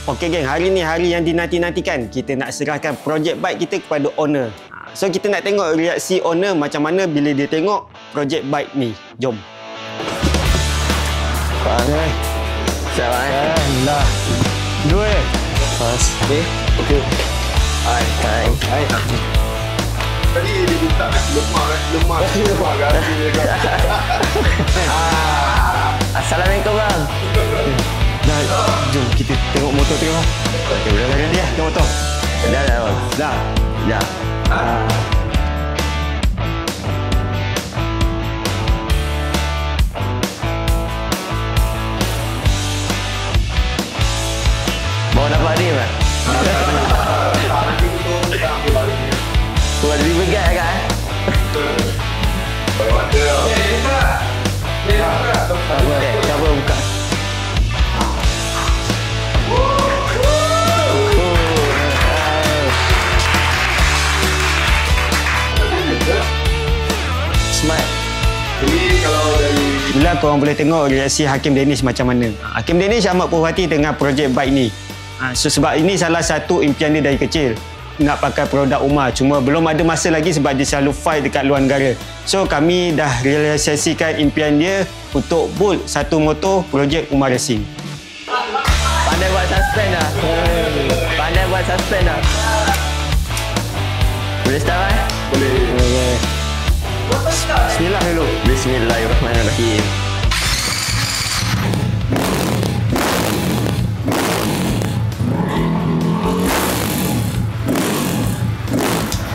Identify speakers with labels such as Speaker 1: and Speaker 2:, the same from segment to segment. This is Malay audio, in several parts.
Speaker 1: Okey geng, hari ni hari yang dinanti-nantikan. Kita nak serahkan projek bike kita kepada owner. So kita nak tengok reaksi owner macam mana bila dia tengok projek bike ni. Jom.
Speaker 2: Bang. Siap
Speaker 1: Dah. Dua.
Speaker 2: Pas. Okey. Hai.
Speaker 3: Tadi dia buka lemah kan.
Speaker 2: Assalamualaikum bang.
Speaker 1: Dah, jom kita tengok motor tengok. Okey, dah ready dah tengok motor.
Speaker 2: Dah bang.
Speaker 1: Dah.
Speaker 2: Dah. Bawa dapat dia bang. Buat lebih begat kan? Siapa buka? Smart.
Speaker 3: Ini kalau dari
Speaker 1: Bila korang boleh tengok reaksi Hakim Danish macam mana. Hakim Danish amat puas hati dengan projek bike ni. So sebab ini salah satu impian dia dari kecil. Nak pakai produk Umar. Cuma belum ada masa lagi sebab dia selalu fight dekat luar negara. So kami dah realisasikan impian dia untuk build satu motor projek Umar Racing.
Speaker 2: Pandai buat suspend dah. Pandai buat suspend dah. Boleh start kan?
Speaker 3: boleh
Speaker 1: Bismillah dulu.
Speaker 2: Bismillahirrahmanirrahim.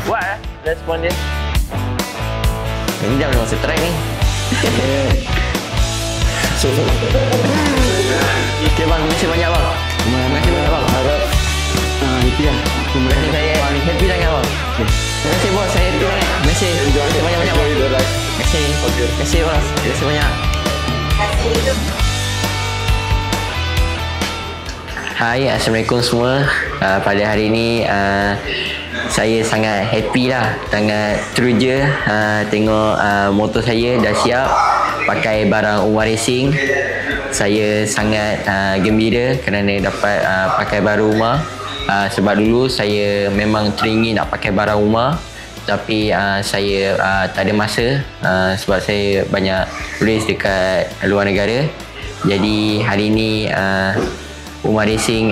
Speaker 2: Buat respon dia. Ini dah belum masa track ni. Okay bang, terima kasih banyak bang. Terima kasih banyak bang.
Speaker 1: Itu lah.
Speaker 2: Terima kasih saya happy sangat bang. Terima kasih bos, saya happy sangat. Terima kasih. Terima kasih banyak-banyak bang. Terima kasih. Terima kasih bos. Terima kasih banyak. Hai, Assalamualaikum semua. Pada hari ini saya sangat happy lah, sangat teruja tengok motor saya dah siap pakai barang Umar Racing. Saya sangat gembira kerana dapat pakai barang Umar. Sebab dulu saya memang teringin nak pakai barang Umar, tapi saya tak ada masa sebab saya banyak race dekat luar negara. Jadi hari ini Umar Racing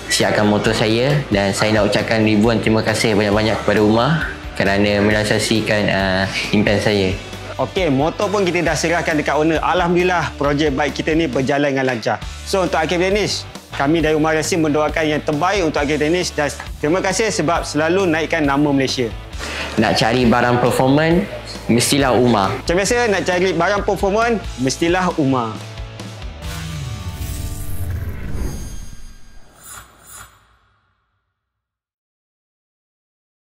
Speaker 2: siapkan motor saya dan saya nak ucapkan ribuan terima kasih banyak-banyak kepada Umar kerana merealisasikan impian saya.
Speaker 1: Okey, motor pun kita dah serahkan dekat owner. Alhamdulillah, projek bike kita ni berjalan dengan lancar. So untuk Hakim Danish, kami dari Umar Racing mendoakan yang terbaik untuk Hakim Danish dan terima kasih sebab selalu naikkan nama Malaysia.
Speaker 2: Nak cari barang performance, mestilah Umar.
Speaker 1: Macam biasa, nak cari barang performance, mestilah Umar.